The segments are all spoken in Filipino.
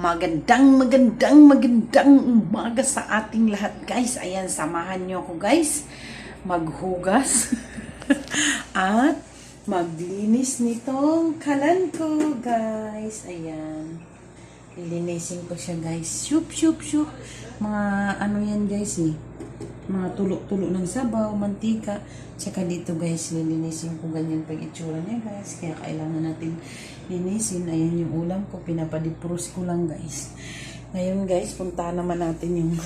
Magandang umaga sa ating lahat, guys. Ayan, samahan nyo ako, guys, maghugas at maglinis nitong kalan ko, guys. Ayan, lilinisin ko siya, guys. Shoop. Mga ano yan, guys, mga tulo-tulo ng sabaw, mantika. Tsaka dito, guys, lilinisin ko ganyan pag itsura niya, guys. Kaya kailangan natin linisin. Ayan yung ulam ko. Pinapadipros ko lang, guys. Ngayon, guys, punta naman natin yung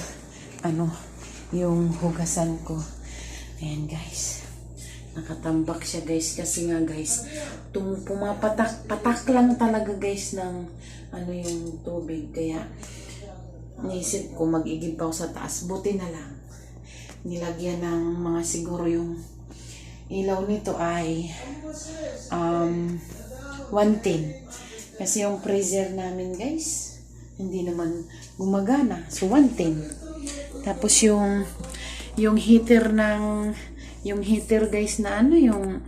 yung hugasan ko. Ayan, guys. Nakatambak siya, guys. Kasi nga, guys, patak lang talaga, guys, ng yung tubig. Kaya naisip ko mag-igib ako sa taas. Buti na lang nilagyan ng mga siguro yung ilaw nito ay 110. Kasi yung freezer namin, guys, hindi naman gumagana. So 110. Tapos yung heater guys na yung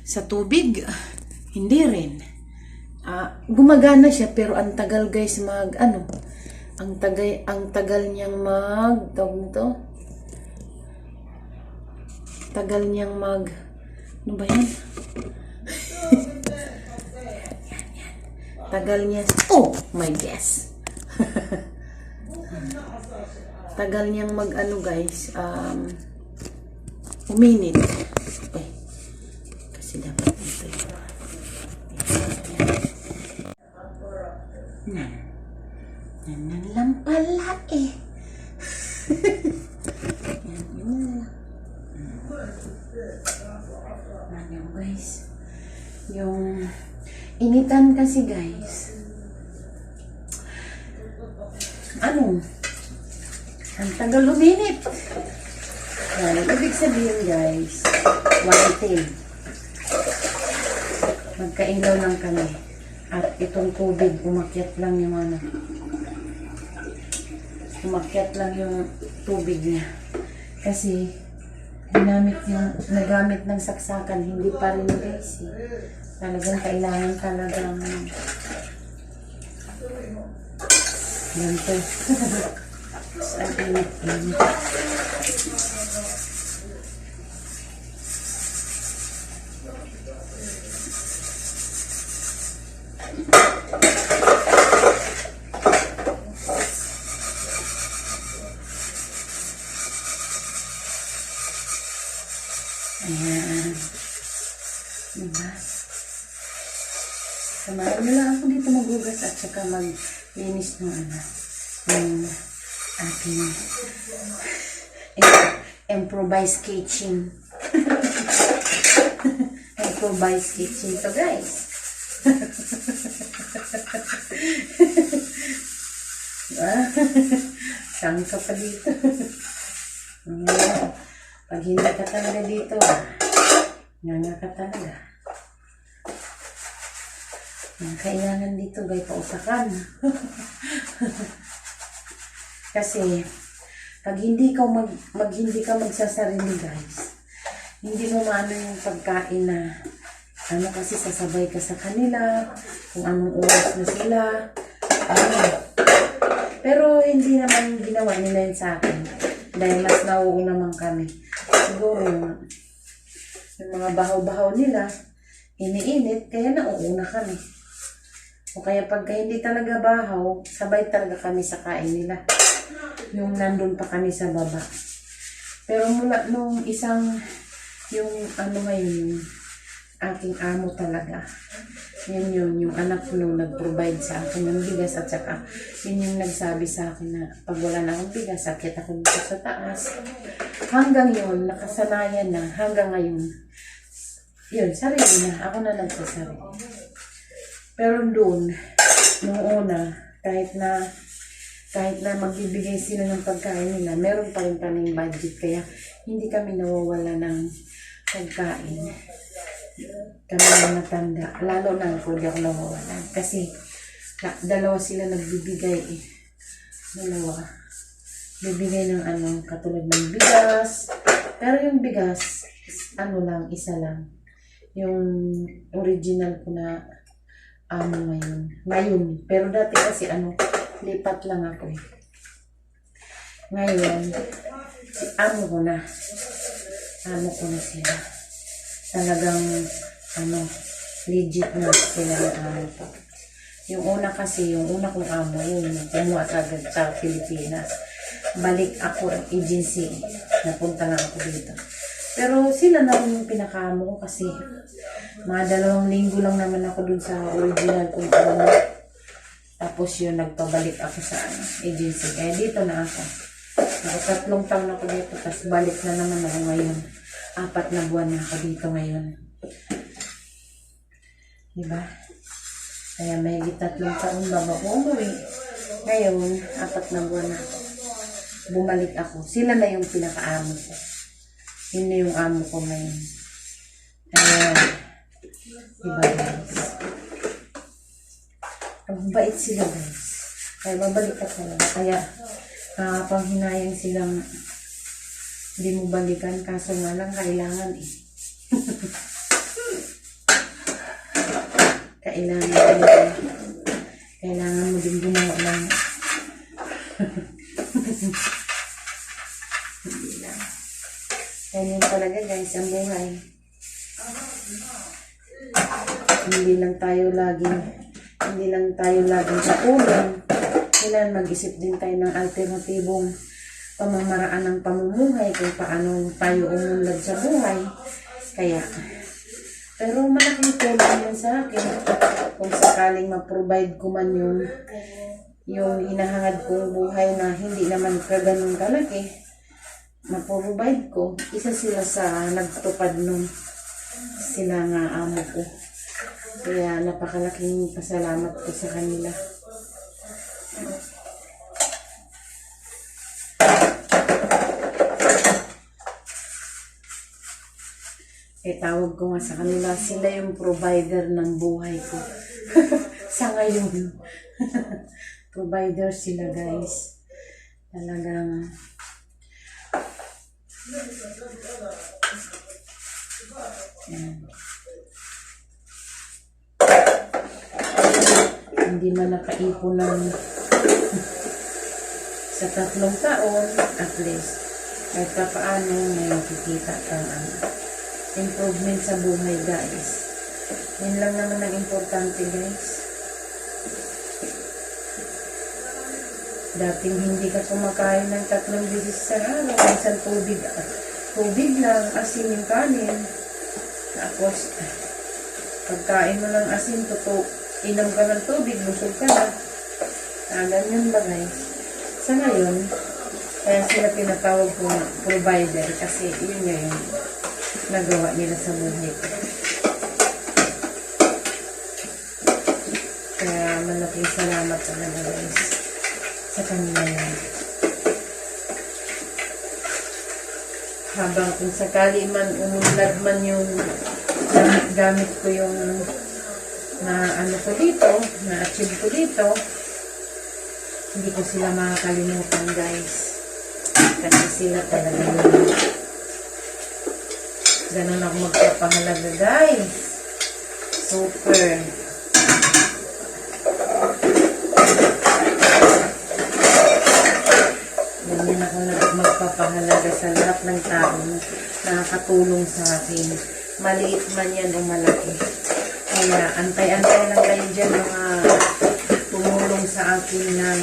sa tubig, hindi rin. Gumagana siya pero ang tagal, guys, ang tagal niyang ano ba yan? Tagal niya, oh my guess. Tagal niyang guys, uminit. Kasi dapat ito yan lang pala yan, guys. Yung initan kasi, guys. Ang tagal uminit. Yan, ibig sabihin, guys, 110. Magkailaw lang kami. At itong tubig, umakyat lang yung umakyat lang yung tubig niya. Kasi nagamit ng saksakan, hindi pa rin, guys. Talagang kailangan talagang ganito. Ang init. Ayan. Diba? Samahan nyo lang ako dito maghugas at saka maglinis ng aking improvised kitchen. Improvised kitchen to, guys. Saan ka pa dito? Pag hindi ka talaga dito, nga ka talaga. Kailangan dito, guys, pausakan. Kasi, pag hindi ka magsasarili, guys, hindi mo maano yung pagkain na, kasi sasabay ka sa kanila, kung anong oras na sila, Pero, hindi naman ginawa nila yun sa akin. Dahil mas nauuna naman kami. Siguro yung mga bahaw-bahaw nila, iniinit, kaya nauuna kami. O kaya pagka hindi talaga bahaw, sabay talaga kami sa kain nila. Yung nandun pa kami sa baba. Pero mula nung yung aking amo talaga. Yung anak nung nag-provide sa akin ng bigas at saka yun yung nagsabi sa akin na pag wala na akong bigas, sakit ako dito sa taas. Hanggang yun, nakasanayan na. Hanggang ngayon, yun, sarili na. Ako na nagsasarili. Pero doon, nung una, kahit na magbibigay sila ng pagkain nila, meron pa rin kaming budget. Kaya hindi kami nawawala ng pagkain. Kami na natanda. Lalo na ako, di ako nawawala. Kasi dalawa sila nagbibigay Dalawa. Bibigay ng katulad ng bigas. Pero yung bigas, isa lang. Yung original ko na ngayon. Ngayon. Pero dati kasi lipat lang ako eh. Ngayon, amo ko na. Amo ko na sila. Talagang, legit na sila ng amo ko. Yung una kasi, yung una kong amo, yun, kumuha agad sa Pilipinas. Balik ako ang agency. Napunta lang ako dito. Pero sila na rin yung pinakaamo ko kasi mga 2 linggo lang naman ako dun sa original kong amo. Tapos yun, nagpabalik ako sa agency. Kaya dito na ako. 3 taon ako dito, tapos balik na naman ako ngayon. 4 na buwan na ako dito ngayon. Diba? Kaya may 3 taon bago ako umuwi. Ngayon, 4 na buwan na ako. Bumalik ako. Sila na yung pinakaamo ko. Yun na yung amo ko ngayon. Kaya, diba guys? Ang bait sila guys. Kaya babalik ako lang. Kaya, panghinayang silang hindi mo balikan. Kaso nga lang, kailangan eh. Kailangan mo din gumawa lang. Hindi lang. Ganyan talaga guys ang buhay. Hindi lang tayo laging katulong. Kailangan mag-isip din tayo ng alternatibong pamamaraan ng pamumuhay kung paano tayo umunlad sa buhay. Kaya, pero malaking tulong yan sa akin. Kung sakaling ma-provide ko man yung hinahangad kong buhay na hindi naman kaganong kalaki, ma-provide ko, isa sila sa nagtupad nung sila nga amo ko. Kaya napakalaking pasalamat ko sa kanila. Tawag ko nga sa kanila, sila yung provider ng buhay ko. Sa ngayon. Provider sila guys. Talagang yan. Hindi man nakaipon ng sa 3 taon, at least kahit pa paano may makikita kang improvement sa buhay guys. Yan lang naman ang importante guys. Dating hindi ka kumakain ng 3 beses sa araw, minsan tubig lang, asin yung kanin. Tapos pagkain mo ng asin, inom ka ng tubig, busog ka na. Ganyan ba guys? Sa ngayon, kaya sila pinatawag ko na provider kasi yun ngayon nagawa nila sa buhay ko. Kaya malaking salamat talaga guys sa kanila yan. Habang kung sakali man umunlad man yung gamit ko yung na ko dito, na-achieve ko dito, hindi ko sila makakalimutan guys. Kasi sila talaga yun. Ganun ako magpapahalaga guys. Super. Ganyan ako magpapahalaga sa lahat ng tao na nakakatulong sa akin. Maliit man yan o malaki. Kaya antay-antay lang kayo dyan mga tumulong sa akin ng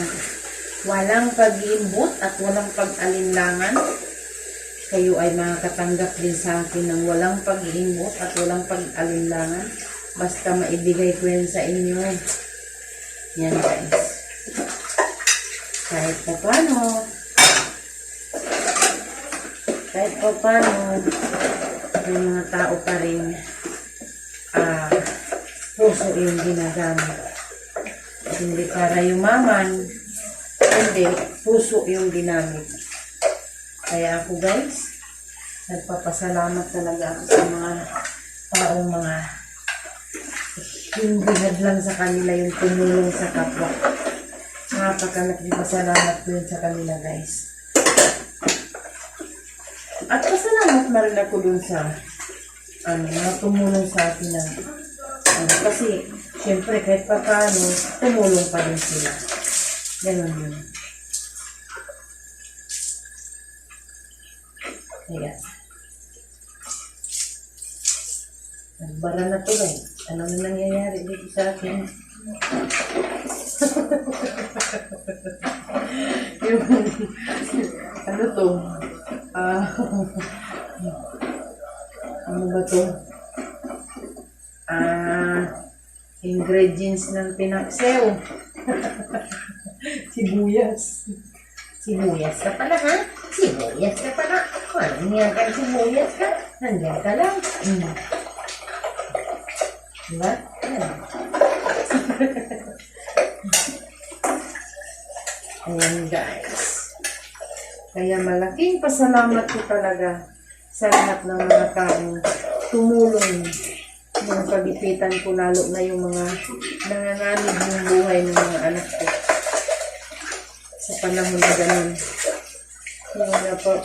walang pag-iimbot at walang pag-alinlangan. Kayo ay makakatanggap din sa akin ng walang pag-iimbot at walang pag-alinlangan. Basta maibigay ko yan sa inyo. Yan guys. Kahit pa paano, may mga tao pa rin puso yung ginagamit. Hindi para yumaman, hindi, puso yung ginamit. Kaya ako guys, nagpapasalamat talaga ako sa mga taong hindi hadlang sa kanila yung tumulong sa kapwa. Nagpapasalamat ko yun sa kanila guys. At pasalamat na rin ako dun sa mga tumulong sa akin na kasi Siyempre, kahit pa paano, tumulong pa rin sila. Ganun yun. Kaya, nagbara na to eh. Ano na nangyayari dito sa akin? Yung, ano to? Ano ba to? Ingredients ng pinaksew. Sibuyas. Sibuyas ka pala, ha? Sibuyas ka pala. Ano niya ka sibuyas ka? Nandiyan ka lang. Diba? Ayan guys. Kaya malaking pasalamat ko talaga sa lahat ng mga taong tumulong ng pagipitan ko, lalo na yung mga nanganganib ng buhay ng mga anak ko sa panahon na ganun. Yung na po,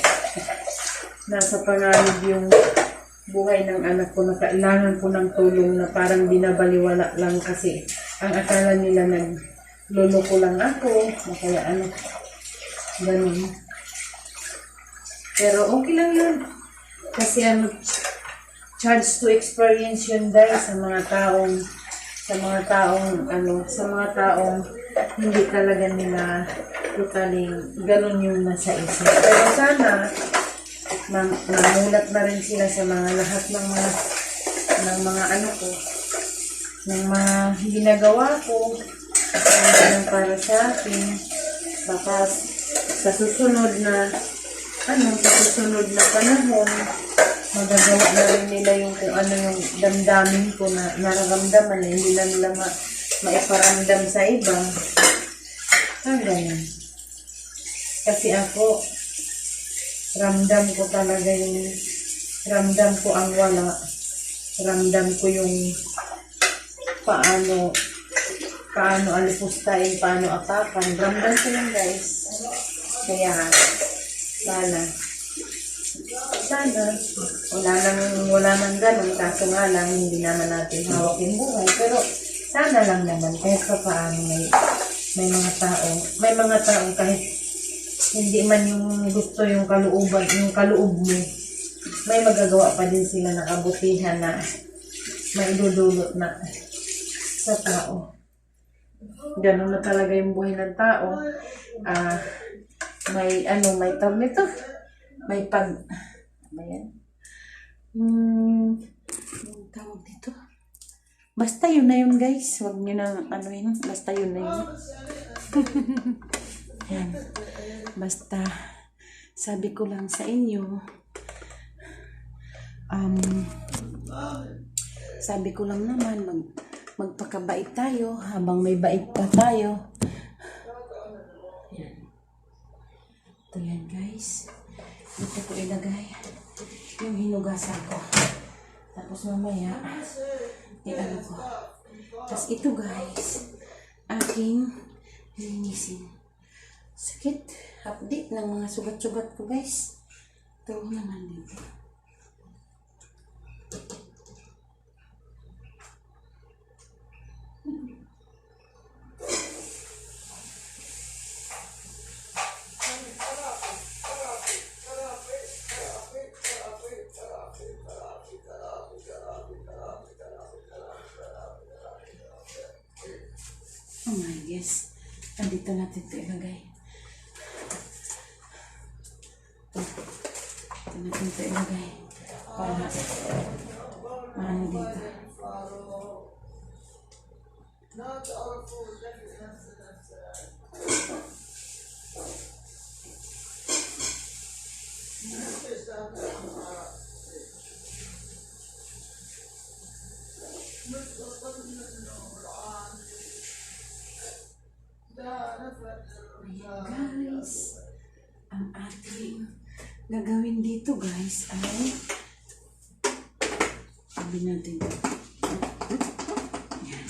nasa panganib yung buhay ng anak ko na kailangan ko ng tulong na parang binabaliwala lang kasi ang akala nila nagluloko lang ako o kaya ano, ganun. Pero okay lang yun. Kasi ano, chance to experience yun guys sa mga taong hindi talaga nila totally ganun yung nasa isip. Pero sana mamulat na rin sila sa mga lahat ng mga ano ko, ng mga ginagawa ko para sa akin. Baka sa susunod na panahon magagawa na rin nila yung kung ano yung damdamin ko na nararamdaman na hindi na nila maiparamdam sa iba. Ganyan. Kasi ako, ramdam ko talaga ramdam ko ang wala. Ramdam ko yung paano alipustahin, paano atakan. Ramdam ko lang guys. Kaya, sana, wala nang ganun, kaso nga lang, hindi naman natin hawak yung buhay, pero sana lang naman, kahit pa paano may mga tao kahit hindi man yung gusto yung kaloob mo, may magagawa pa din sila na kabutihan na may idudulot na sa tao. Ganun na talaga yung buhay ng tao. May tawag nito, yung tawag dito. Basta yun na yun guys. Huwag nyo na basta yun na yun. Yan. Basta sabi ko lang sa inyo, sabi ko lang naman magpakabait tayo habang may bait pa tayo. Yan. Ito yan guys. Dito ko ilagay yung hinugasan ko. Tapos mamaya, i-ano ko. Tapos ito guys, aking linisin. Sakit. Update ng mga sugat-sugat ko guys. Ito naman dito. Oh my gosh. Andito natin ito ilagay. Ito natin ito ilagay. Para ano dito. Ayan guys, ang ating gagawin dito guys ay sabi natin ayan.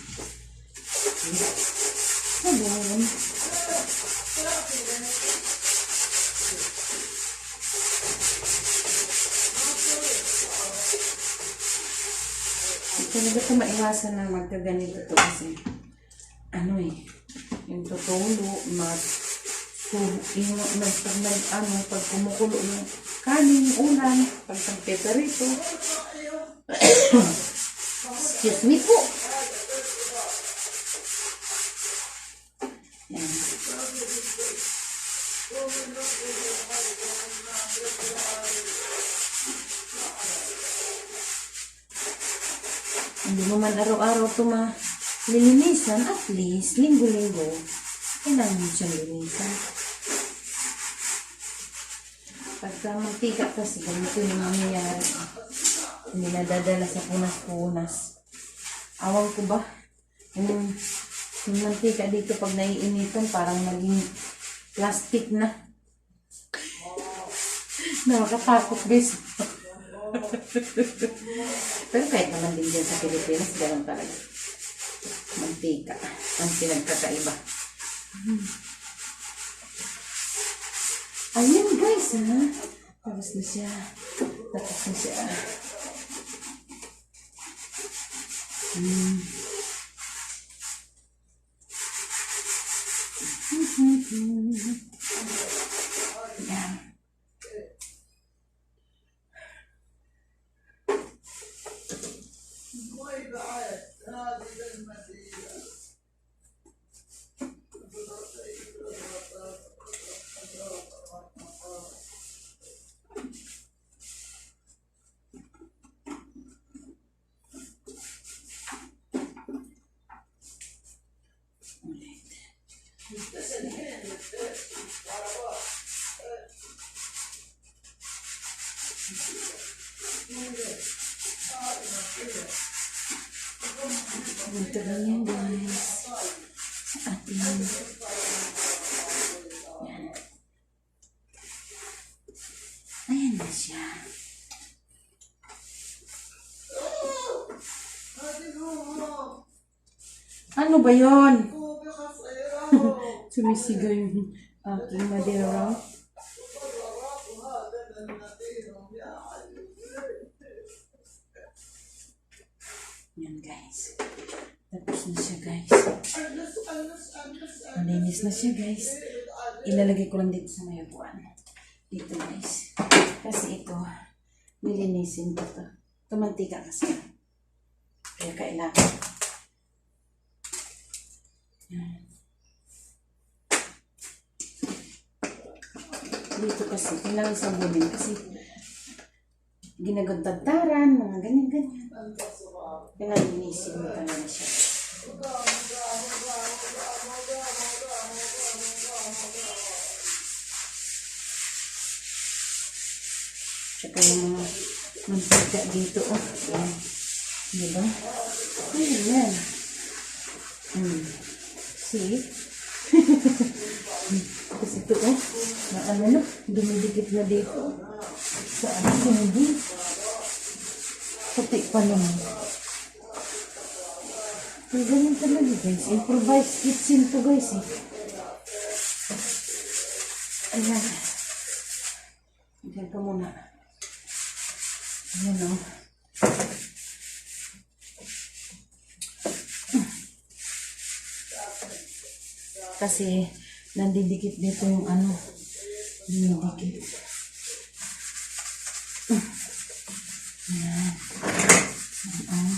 Sabi natin talaga ito maiwasan na magkaganito to kasi ano eh, yung tutulo, pag kumukulo yung kanin, ulan, pag nagpeperito. Excuse me po. Yan. Hindi mo man araw-araw ito malilinisan, at least, linggo-linggo, kailangan mo siyang linisan. Pagka mantika kasi, ganito yung mangyayari. Hindi nadadala sa punas-punas. Awang ko ba? Yung mantika dito pag naiinitan, parang naging plastic na. Nakakatakot, guys. Pero kahit naman din dyan sa Pilipinas, gano'n talaga. Mantika. Ang pinagkakaiba. Ayun, guys, ha? Tapos na siya. Yan. Ito lang yan, guys. Sa ating yan. Ayan na siya. Ano ba yun? Sumisigaw yung aking madera. Yan, guys. Tapos na siya, guys. Malinis na siya, guys. Ilalagay ko lang dito sa may upuan. Dito, guys. Kasi ito, nilinisin ko to. Tumantika kasi. Kaya kailangan. Yan. Dito kasi, kailangan sabunin kasi ginagantagtaran, mga ganyan-ganyan. Kaya linisin mo talaga siya. Tsaka yung mga mantika dito. Oh. Yan. Diba? Ayan. See? Kasi ito na ano na, dumidikit na dito. Sa hindi. Pati pa naman. Pero ganyan talaga, guys. Improvised kitchen to, guys. Ayan. Diyan ka muna. Ayan, o. Kasi, nandidikit dito yung ano. Nandidikit. Ayan. Ayan.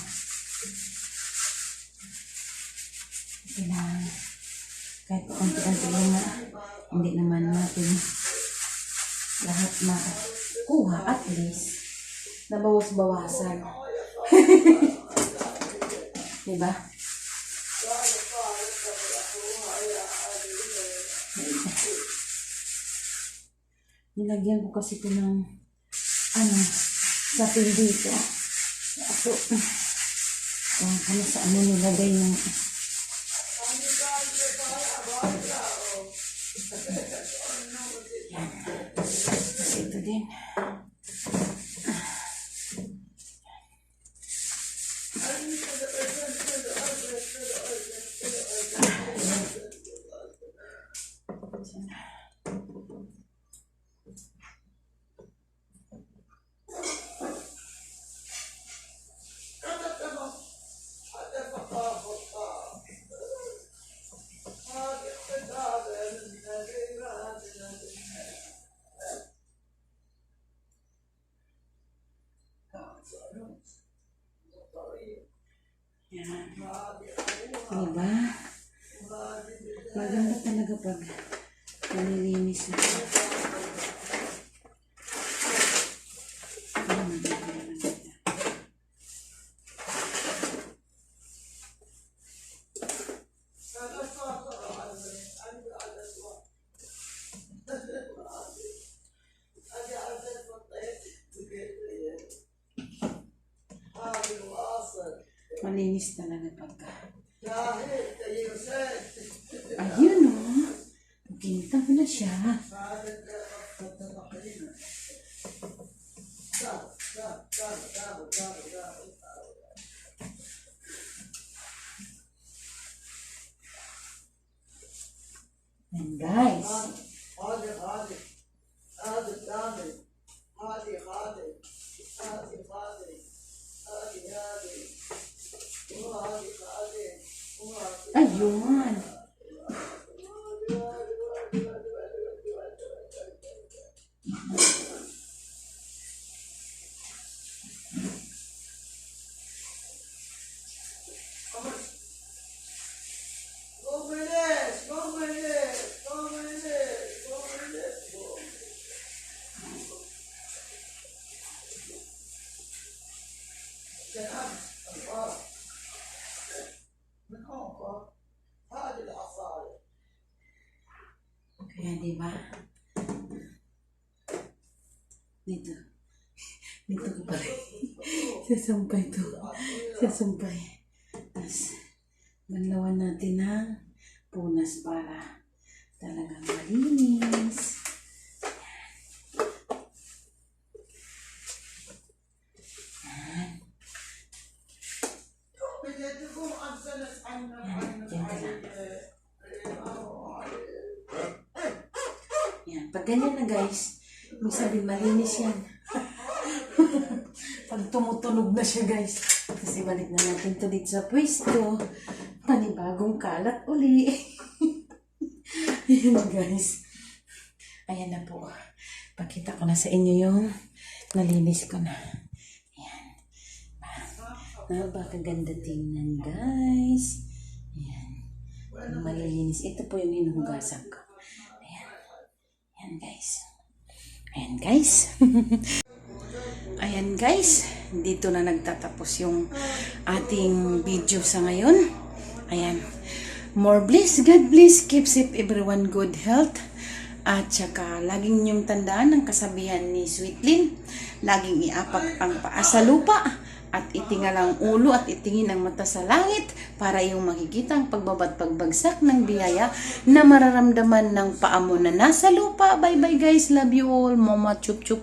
Kailangan. Kahit konti-konti lang na, hindi naman natin lahat kuha at least nabawas-bawasan. Diba? Nilagyan ko kasi ito ng sa dito. Ako, ano sa ano nilagay ng yan. Kasi ito din. Yan. Diba? Maganda talaga pag nalilinis ito. Malinis talaga pagka. Ayun o. Kinta ko na siya. And guys. Ayun. Kaya diba? Dito. Dito ko pa rin. Sasampay to. Sasampay. Tapos, banlawan natin ng punas para talagang malinis. Yan. Yan ka lang. Yan. Pag ganyan na guys, may sabihin malinis yan. Pag tumutunog na siya guys, kasi balik na natin to dito sa pwesto. Panibagong kalat uli. Ayan guys. Ayan na po. Pakita ko na sa inyo yung nalinis ko na. Ayan. Napakaganda tingnan guys. Ayan. Malilinis. Ito po yung hinuhugasan ko. Ayan. Ayan guys. Ayan guys. Ayan guys. Dito na nagtatapos yung ating video sa ngayon. Ayan. More bliss. God bless. Keep safe everyone. Good health. At saka, laging niyong tandaan ang kasabihan ni Sweetlyn. Laging iapak ang paa sa lupa. At itingal ang ulo at itingin ang mata sa langit para yung makikita ang pagbabat pagbagsak ng biyaya na mararamdaman ng paa mo na nasa lupa. Bye bye guys. Love you all. Mama chup chup.